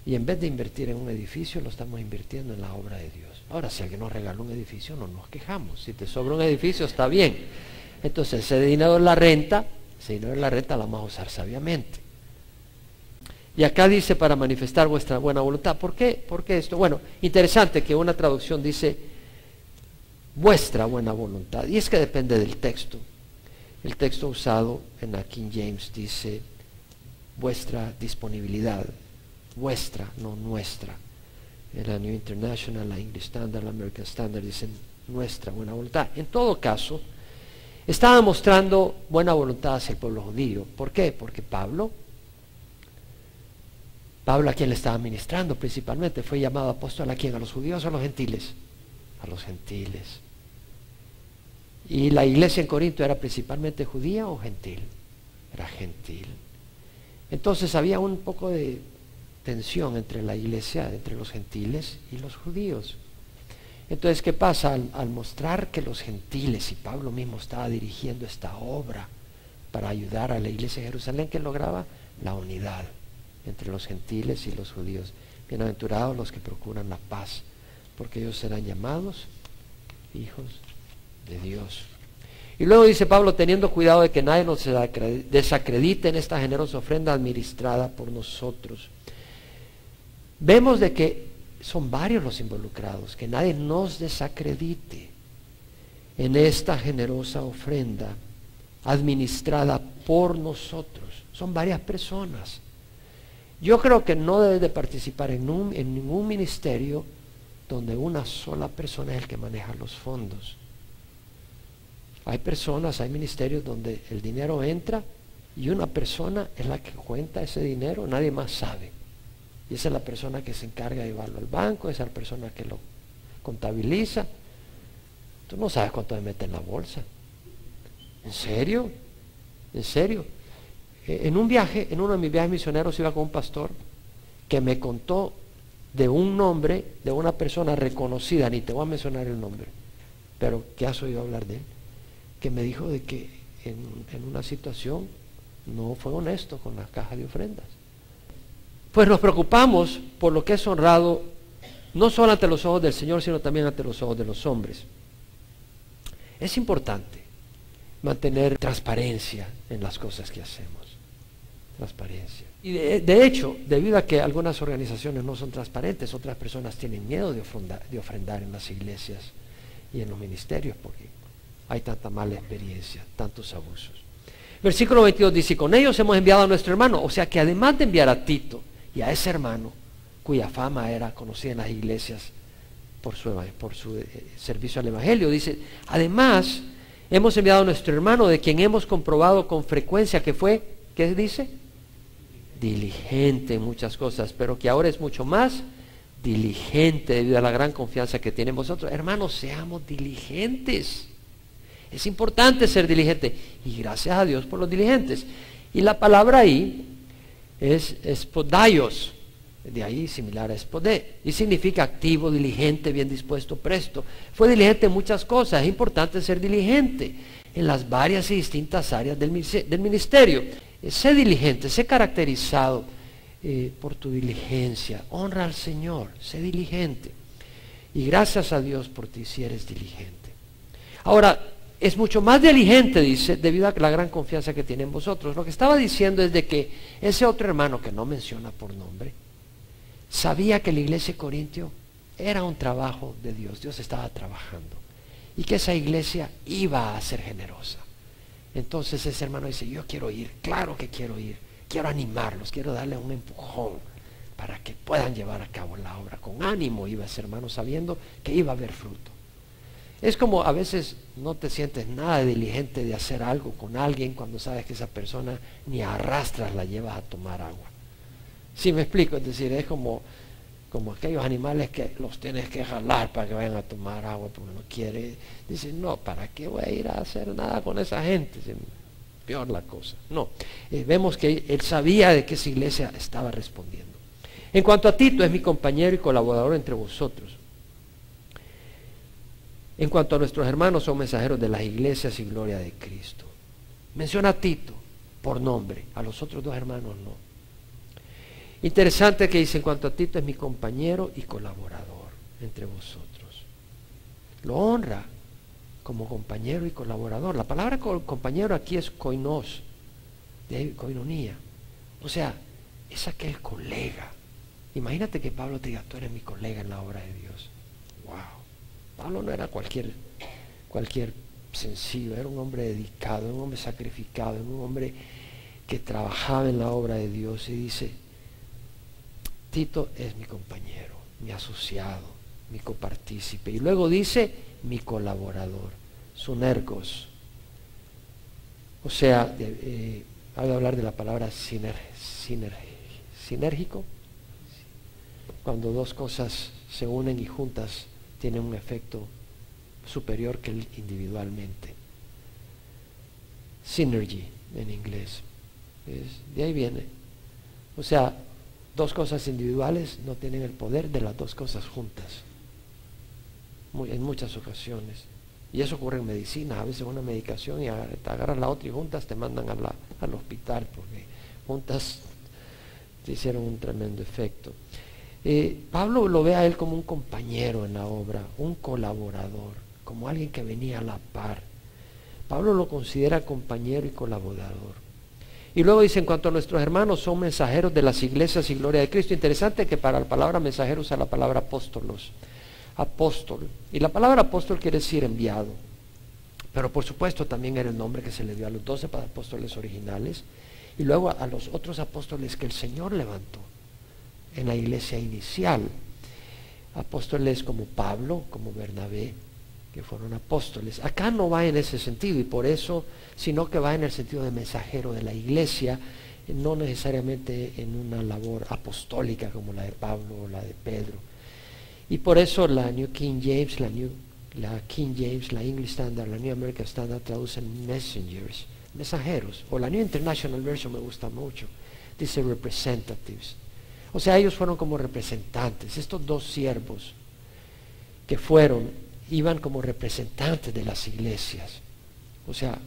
Y en vez de invertir en un edificio, lo estamos invirtiendo en la obra de Dios. Ahora, si alguien nos regala un edificio, no nos quejamos. Si te sobra un edificio, está bien. Entonces, ese dinero es la renta, ese dinero es la renta, la vamos a usar sabiamente. Y acá dice para manifestar vuestra buena voluntad. ¿Por qué? ¿Por qué esto? Bueno, interesante que una traducción dice vuestra buena voluntad. Y es que depende del texto. El texto usado en la King James dice vuestra disponibilidad. Vuestra, no nuestra. En la New International, la English Standard, la American Standard dicen nuestra buena voluntad. En todo caso, estaba mostrando buena voluntad hacia el pueblo judío. ¿Por qué? Porque Pablo a quien le estaba ministrando principalmente, fue llamado apóstol a quién, a los judíos o a los gentiles, a los gentiles. Y la iglesia en Corinto era principalmente judía o gentil, era gentil. Entonces había un poco de tensión entre la iglesia, entre los gentiles y los judíos. Entonces, ¿qué pasa? Al mostrar que los gentiles, y Pablo mismo estaba dirigiendo esta obra para ayudar a la iglesia de Jerusalén, que lograba la unidad entre los gentiles y los judíos. Bienaventurados los que procuran la paz, porque ellos serán llamados hijos de Dios. Y luego dice Pablo, teniendo cuidado de que nadie nos desacredite en esta generosa ofrenda administrada por nosotros. Vemos de que son varios los involucrados, que nadie nos desacredite en esta generosa ofrenda administrada por nosotros. Son varias personas. Yo creo que no debes de participar en ningún ministerio donde una sola persona es el que maneja los fondos. Hay personas, hay ministerios donde el dinero entra y una persona es la que cuenta ese dinero, nadie más sabe. Y esa es la persona que se encarga de llevarlo al banco, esa es la persona que lo contabiliza. Tú no sabes cuánto me mete en la bolsa. ¿En serio? ¿En serio? En un viaje, en uno de mis viajes misioneros, iba con un pastor que me contó de un nombre de una persona reconocida, ni te voy a mencionar el nombre, pero que has oído hablar de él, que me dijo de que en una situación no fue honesto con la caja de ofrendas. Pues nos preocupamos por lo que es honrado no solo ante los ojos del Señor, sino también ante los ojos de los hombres. Es importante mantener transparencia en las cosas que hacemos. Transparencia. Y de hecho, debido a que algunas organizaciones no son transparentes, otras personas tienen miedo de ofrendar en las iglesias y en los ministerios porque hay tanta mala experiencia, tantos abusos. Versículo 22 dice, con ellos hemos enviado a nuestro hermano, o sea que además de enviar a Tito y a ese hermano, cuya fama era conocida en las iglesias por su servicio al Evangelio. Dice, además, hemos enviado a nuestro hermano, de quien hemos comprobado con frecuencia que fue, ¿qué dice? Diligente en muchas cosas, pero que ahora es mucho más diligente debido a la gran confianza que tiene en vosotros. Hermanos, seamos diligentes. Es importante ser diligente, y gracias a Dios por los diligentes. Y la palabra ahí es espodaios, de ahí similar a espodé, y significa activo, diligente, bien dispuesto, presto. Fue diligente en muchas cosas. Es importante ser diligente en las varias y distintas áreas del ministerio. Sé diligente, sé caracterizado por tu diligencia. Honra al Señor, sé diligente. Y gracias a Dios por ti si eres diligente. Ahora, es mucho más diligente, dice, debido a la gran confianza que tiene en vosotros. Lo que estaba diciendo es de que ese otro hermano que no menciona por nombre, sabía que la iglesia de Corintio era un trabajo de Dios. Dios estaba trabajando. Y que esa iglesia iba a ser generosa. Entonces ese hermano dice, yo quiero ir, claro que quiero ir. Quiero animarlos, quiero darle un empujón para que puedan llevar a cabo la obra. Con ánimo iba ese hermano, sabiendo que iba a haber fruto. Es como a veces no te sientes nada diligente de hacer algo con alguien cuando sabes que esa persona ni arrastras la llevas a tomar agua. ¿Sí me explico? Es decir, es como aquellos animales que los tienes que jalar para que vayan a tomar agua porque no quiere. Dicen, no, ¿para qué voy a ir a hacer nada con esa gente? Peor la cosa. No, vemos que él sabía de que esa iglesia estaba respondiendo. En cuanto a Tito, es mi compañero y colaborador entre vosotros. En cuanto a nuestros hermanos, son mensajeros de las iglesias y gloria de Cristo. Menciona a Tito por nombre, a los otros dos hermanos no. Interesante que dice, en cuanto a Tito, es mi compañero y colaborador entre vosotros. Lo honra como compañero y colaborador. La palabra compañero aquí es koinos, de ahí koinonía. O sea, es aquel colega. Imagínate que Pablo te diga, tú eres mi colega en la obra de Dios. Wow. Pablo no era cualquier sencillo, era un hombre dedicado, un hombre sacrificado, un hombre que trabajaba en la obra de Dios. Y dice, Tito es mi compañero, mi asociado, mi copartícipe. Y luego dice, mi colaborador, sunergos. O sea, ha de hablar de la palabra sinérgico. Cuando dos cosas se unen y juntas, tienen un efecto superior que individualmente. Synergy en inglés. De ahí viene. O sea, dos cosas individuales no tienen el poder de las dos cosas juntas. En muchas ocasiones. Y eso ocurre en medicina. A veces una medicación y te agarras la otra y juntas te mandan al hospital porque juntas te hicieron un tremendo efecto. Pablo lo ve a él como un compañero en la obra, un colaborador, como alguien que venía a la par. Pablo lo considera compañero y colaborador. Y luego dice, en cuanto a nuestros hermanos, son mensajeros de las iglesias y gloria de Cristo. Interesante que para la palabra mensajero usa la palabra apóstolos. Apóstol. Y la palabra apóstol quiere decir enviado. Pero por supuesto también era el nombre que se le dio a los 12 apóstoles originales. Y luego a los otros apóstoles que el Señor levantó en la iglesia inicial. Apóstoles como Pablo, como Bernabé, que fueron apóstoles. Acá no va en ese sentido, y por eso, sino que va en el sentido de mensajero de la iglesia, no necesariamente en una labor apostólica como la de Pablo o la de Pedro. Y por eso la New King James, la King James, la English Standard, la New American Standard traducen messengers, mensajeros. O la New International Version me gusta mucho, dice representatives. O sea, ellos fueron como representantes. Estos dos siervos que iban como representantes de las iglesias. O sea,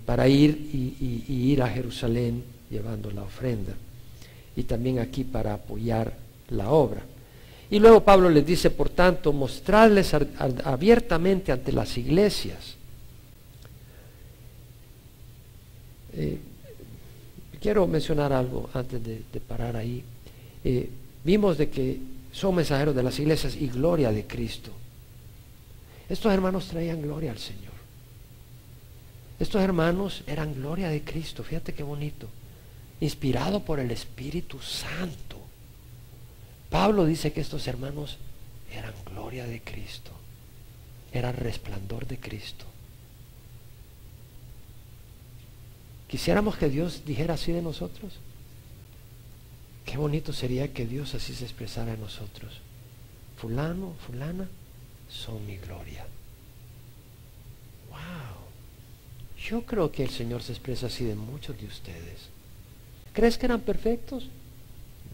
para ir y ir a Jerusalén llevando la ofrenda. Y también aquí para apoyar la obra. Y luego Pablo les dice, por tanto, mostrarles abiertamente ante las iglesias. Quiero mencionar algo antes de parar ahí. Vimos de que son mensajeros de las iglesias y gloria de Cristo. Estos hermanos traían gloria al Señor. Estos hermanos eran gloria de Cristo. Fíjate qué bonito. inspirado por el Espíritu Santo. Pablo dice que estos hermanos eran gloria de Cristo, eran resplandor de Cristo. ¿Quisiéramos que Dios dijera así de nosotros? Qué bonito sería que Dios así se expresara en nosotros. Fulano, fulana, son mi gloria. Wow. Yo creo que el Señor se expresa así de muchos de ustedes. ¿Crees que eran perfectos?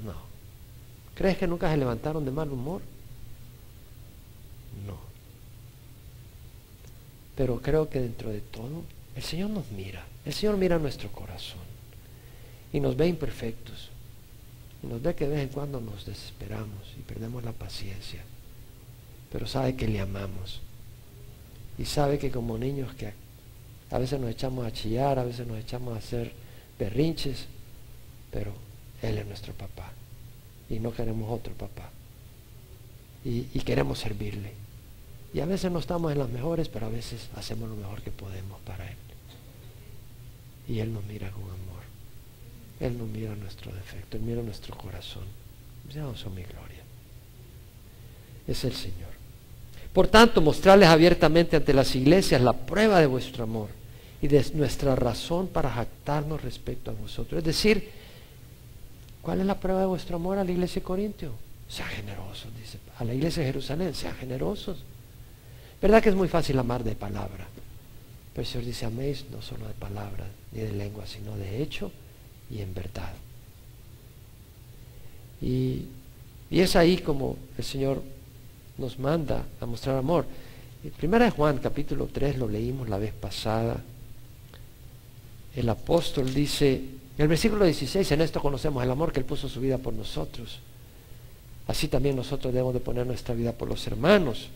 No. ¿Crees que nunca se levantaron de mal humor? No. Pero creo que dentro de todo, el Señor nos mira. El Señor mira nuestro corazón y nos ve imperfectos. Y nos ve que de vez en cuando nos desesperamos y perdemos la paciencia. Pero sabe que le amamos. Y sabe que como niños que a veces nos echamos a chillar, a veces nos echamos a hacer berrinches, pero Él es nuestro papá. Y no queremos otro papá. Y queremos servirle. Y a veces no estamos en las mejores, pero a veces hacemos lo mejor que podemos para Él. Y Él nos mira con amor. Él no mira nuestro defecto, Él mira nuestro corazón. No son mi gloria. Es el Señor. Por tanto, mostrarles abiertamente ante las iglesias la prueba de vuestro amor y de nuestra razón para jactarnos respecto a vosotros. Es decir, ¿cuál es la prueba de vuestro amor a la iglesia de Corintio? Sean generosos, dice. A la iglesia de Jerusalén, sean generosos. ¿Verdad que es muy fácil amar de palabra? Pero el Señor dice, améis no solo de palabra ni de lengua, sino de hecho y en verdad. Y es ahí como el Señor nos manda a mostrar amor. Primera de Juan capítulo 3 lo leímos la vez pasada. El apóstol dice, en el versículo 16, en esto conocemos el amor que Él puso su vida por nosotros. Así también nosotros debemos de poner nuestra vida por los hermanos.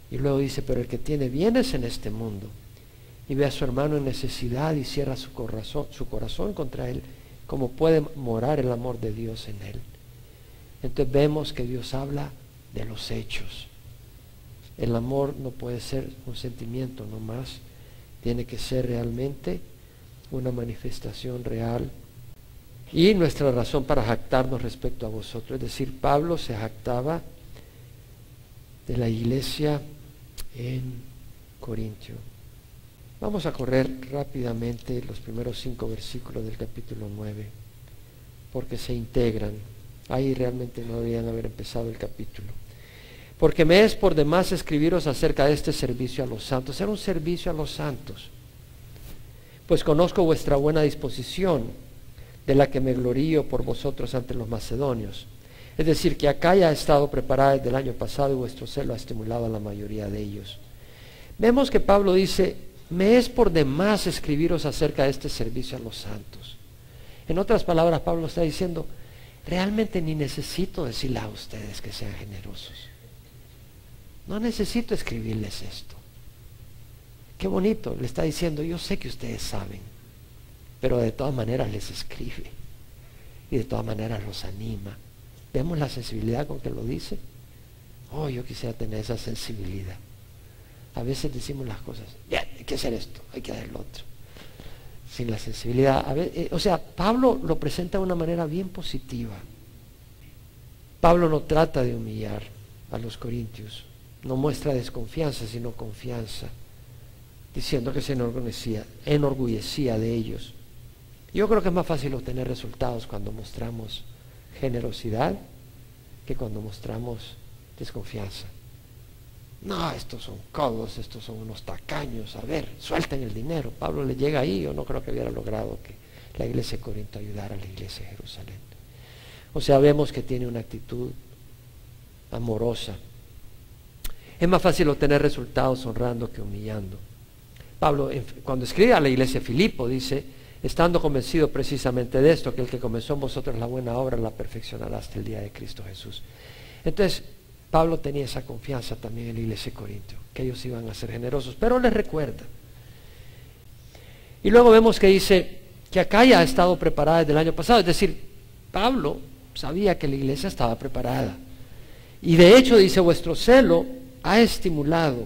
Y luego dice, pero el que tiene bienes en este mundo y ve a su hermano en necesidad y cierra su corazón contra él, ¿cómo puede morar el amor de Dios en él? Entonces vemos que Dios habla de los hechos. El amor no puede ser un sentimiento nomás, tiene que ser realmente una manifestación real. Y nuestra razón para jactarnos respecto a vosotros, es decir, Pablo se jactaba de la iglesia en Corintio. Vamos a correr rápidamente los primeros 5 versículos del capítulo 9, porque se integran. Ahí realmente no deberían haber empezado el capítulo. Porque me es por demás escribiros acerca de este servicio a los santos. Era un servicio a los santos. Pues conozco vuestra buena disposición, de la que me glorío por vosotros ante los macedonios. Es decir, que Acaya ha estado preparada desde el año pasado y vuestro celo ha estimulado a la mayoría de ellos. Vemos que Pablo dice, me es por demás escribiros acerca de este servicio a los santos. En otras palabras, Pablo está diciendo, realmente ni necesito decirle a ustedes que sean generosos. No necesito escribirles esto. Qué bonito, le está diciendo, yo sé que ustedes saben, pero de todas maneras les escribe y de todas maneras los anima. ¿Vemos la sensibilidad con que lo dice? Oh, yo quisiera tener esa sensibilidad. A veces decimos las cosas, ya, hay que hacer esto, hay que hacer lo otro. Sin la sensibilidad. O sea, Pablo lo presenta de una manera bien positiva. Pablo no trata de humillar a los corintios. No muestra desconfianza, sino confianza. Diciendo que se enorgullecía de ellos. Yo creo que es más fácil obtener resultados cuando mostramos generosidad que cuando mostramos desconfianza. No, estos son codos, estos son unos tacaños, a ver, suelten el dinero. Pablo le llega ahí, yo no creo que hubiera logrado que la iglesia de Corinto ayudara a la iglesia de Jerusalén. O sea, vemos que tiene una actitud amorosa. Es más fácil obtener resultados honrando que humillando. Pablo, cuando escribe a la iglesia de Filipo, dice, estando convencido precisamente de esto, que el que comenzó en vosotros la buena obra la perfeccionará hasta el día de Cristo Jesús. Entonces, Pablo tenía esa confianza también en la iglesia de Corinto, que ellos iban a ser generosos, pero les recuerda. Y luego vemos que dice que Acaya ha estado preparada desde el año pasado, es decir, Pablo sabía que la iglesia estaba preparada. Y de hecho dice, vuestro celo ha estimulado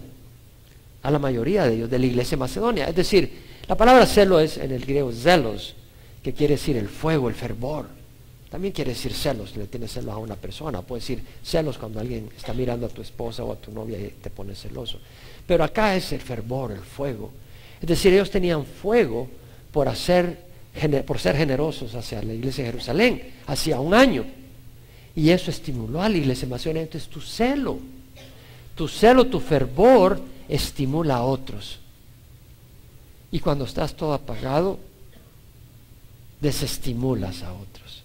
a la mayoría de ellos, de la iglesia de Macedonia. Es decir, la palabra celo es en el griego zelos, que quiere decir el fuego, el fervor. También quiere decir celos, le tienes celos a una persona. Puede decir celos cuando alguien está mirando a tu esposa o a tu novia y te pone celoso. Pero acá es el fervor, el fuego. Es decir, ellos tenían fuego por ser generosos hacia la iglesia de Jerusalén, hacía un año. Y eso estimuló a la iglesia más. Entonces tu celo, tu fervor estimula a otros. Y cuando estás todo apagado, desestimulas a otros.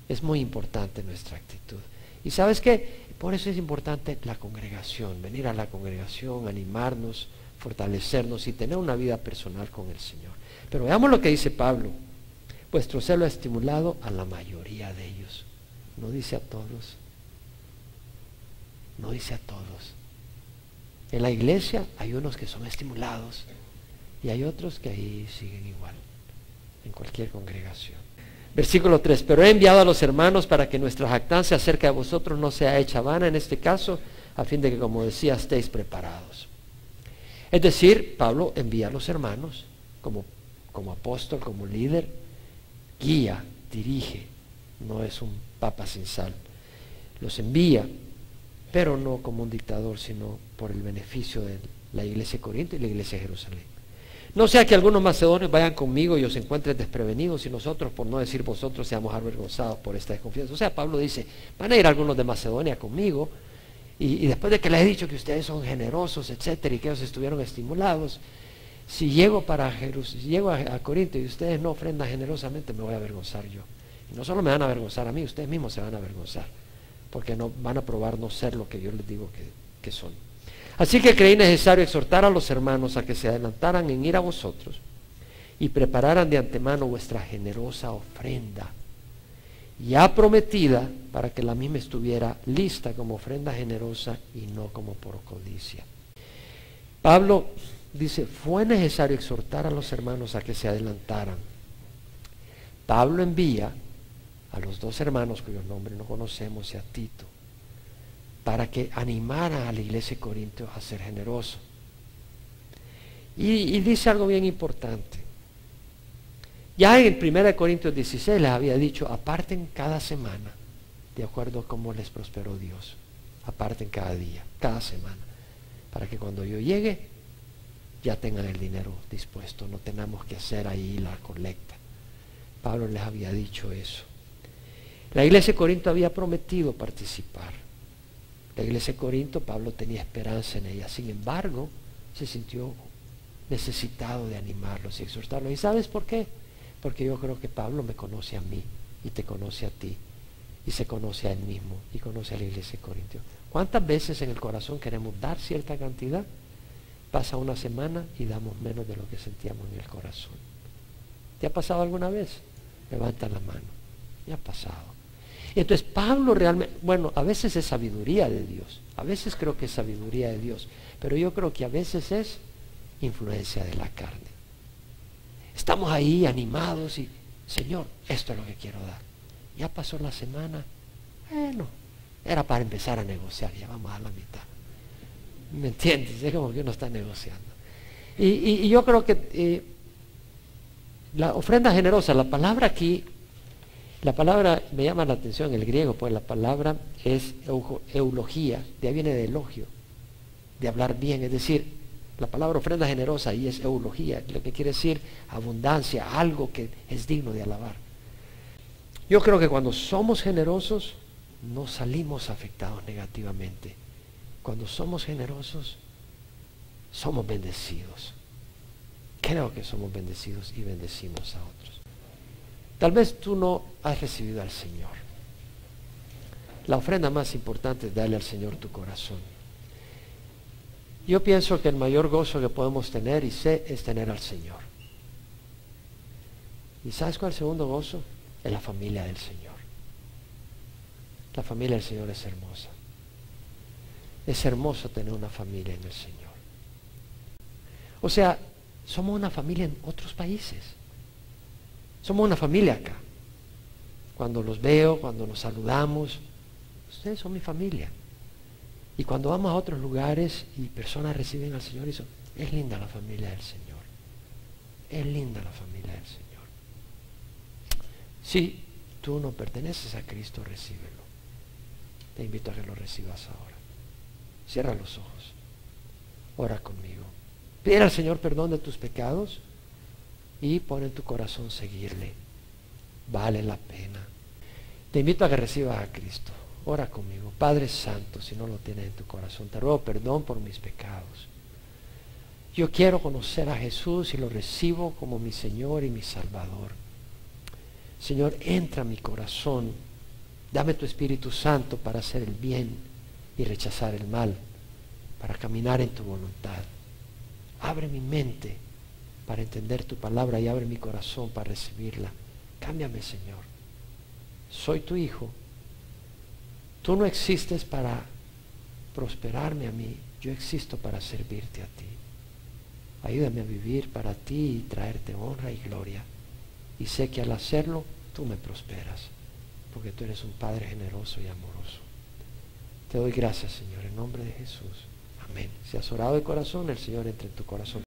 Es muy importante nuestra actitud. ¿Y sabes qué? Por eso es importante la congregación, venir a la congregación, animarnos, fortalecernos y tener una vida personal con el Señor. Pero veamos lo que dice Pablo. Vuestro celo ha estimulado a la mayoría de ellos. No dice a todos. No dice a todos. En la iglesia hay unos que son estimulados y hay otros que ahí siguen igual, en cualquier congregación. Versículo 3, pero he enviado a los hermanos para que nuestra jactancia acerca de vosotros no sea hecha vana en este caso, a fin de que, como decía, estéis preparados. Es decir, Pablo envía a los hermanos como apóstol, como líder, guía, dirige, no es un papa sin sal. Los envía, pero no como un dictador, sino por el beneficio de la iglesia de Corinto y la iglesia de Jerusalén. No sea que algunos macedonios vayan conmigo y os encuentren desprevenidos y nosotros, por no decir vosotros, seamos avergonzados por esta desconfianza. O sea, Pablo dice, van a ir algunos de Macedonia conmigo y después de que les he dicho que ustedes son generosos, etcétera, y que ellos estuvieron estimulados, si llego a Corinto y ustedes no ofrendan generosamente, me voy a avergonzar yo. Y no solo me van a avergonzar a mí, ustedes mismos se van a avergonzar, porque no van a probar no ser lo que yo les digo que son. Así que creí necesario exhortar a los hermanos a que se adelantaran en ir a vosotros y prepararan de antemano vuestra generosa ofrenda, ya prometida, para que la misma estuviera lista como ofrenda generosa y no como por codicia. Pablo dice, fue necesario exhortar a los hermanos a que se adelantaran. Pablo envía a los dos hermanos cuyos nombres no conocemos y a Tito, para que animara a la iglesia de Corinto a ser generoso. Y dice algo bien importante. Ya en 1 Corintios 16 les había dicho, aparten cada semana, de acuerdo a cómo les prosperó Dios. Aparten cada día, cada semana, para que cuando yo llegue, ya tengan el dinero dispuesto, no tengamos que hacer ahí la colecta. Pablo les había dicho eso. La iglesia de Corinto había prometido participar. La iglesia de Corinto, Pablo tenía esperanza en ella. Sin embargo, se sintió necesitado de animarlos y exhortarlos. ¿Y sabes por qué? Porque yo creo que Pablo me conoce a mí y te conoce a ti. Y se conoce a él mismo y conoce a la iglesia de Corinto. ¿Cuántas veces en el corazón queremos dar cierta cantidad? Pasa una semana y damos menos de lo que sentíamos en el corazón. ¿Te ha pasado alguna vez? Levanta la mano. ¿Me ha pasado? Entonces Pablo realmente, bueno, a veces es sabiduría de Dios, a veces creo que es sabiduría de Dios, pero yo creo que a veces es influencia de la carne. Estamos ahí animados y, Señor, esto es lo que quiero dar. Ya pasó la semana, bueno, era para empezar a negociar, ya vamos a la mitad. ¿Me entiendes? Es como que uno está negociando. Y yo creo que la ofrenda generosa, la palabra aquí, la palabra me llama la atención en el griego, pues la palabra es eulogía, de ahí viene de elogio, de hablar bien, es decir, la palabra ofrenda generosa ahí es eulogía, lo que quiere decir abundancia, algo que es digno de alabar. Yo creo que cuando somos generosos no salimos afectados negativamente. Cuando somos generosos somos bendecidos. Creo que somos bendecidos y bendecimos a otros. Tal vez tú no has recibido al Señor. La ofrenda más importante es darle al Señor tu corazón. Yo pienso que el mayor gozo que podemos tener, y sé, es tener al Señor. ¿Y sabes cuál es el segundo gozo? Es la familia del Señor. La familia del Señor es hermosa. Es hermoso tener una familia en el Señor. O sea, somos una familia en otros países. Somos una familia acá. Cuando los veo, cuando nos saludamos, ustedes son mi familia. Y cuando vamos a otros lugares y personas reciben al Señor, es linda la familia del Señor. Es linda la familia del Señor. Si tú no perteneces a Cristo, recíbelo. Te invito a que lo recibas ahora. Cierra los ojos. Ora conmigo. Pide al Señor perdón de tus pecados y pon en tu corazón seguirle. Vale la pena. Te invito a que recibas a Cristo. Ora conmigo. Padre Santo, si no lo tienes en tu corazón, te ruego perdón por mis pecados. Yo quiero conocer a Jesús y lo recibo como mi Señor y mi Salvador. Señor, entra a mi corazón. Dame tu Espíritu Santo para hacer el bien y rechazar el mal, para caminar en tu voluntad. Abre mi mente para entender tu palabra y abre mi corazón para recibirla. Cámbiame, Señor. Soy tu hijo. Tú no existes para prosperarme a mí. Yo existo para servirte a ti. Ayúdame a vivir para ti y traerte honra y gloria. Y sé que al hacerlo, tú me prosperas, porque tú eres un Padre generoso y amoroso. Te doy gracias, Señor, en nombre de Jesús. Amén. Si has orado de corazón, el Señor entra en tu corazón.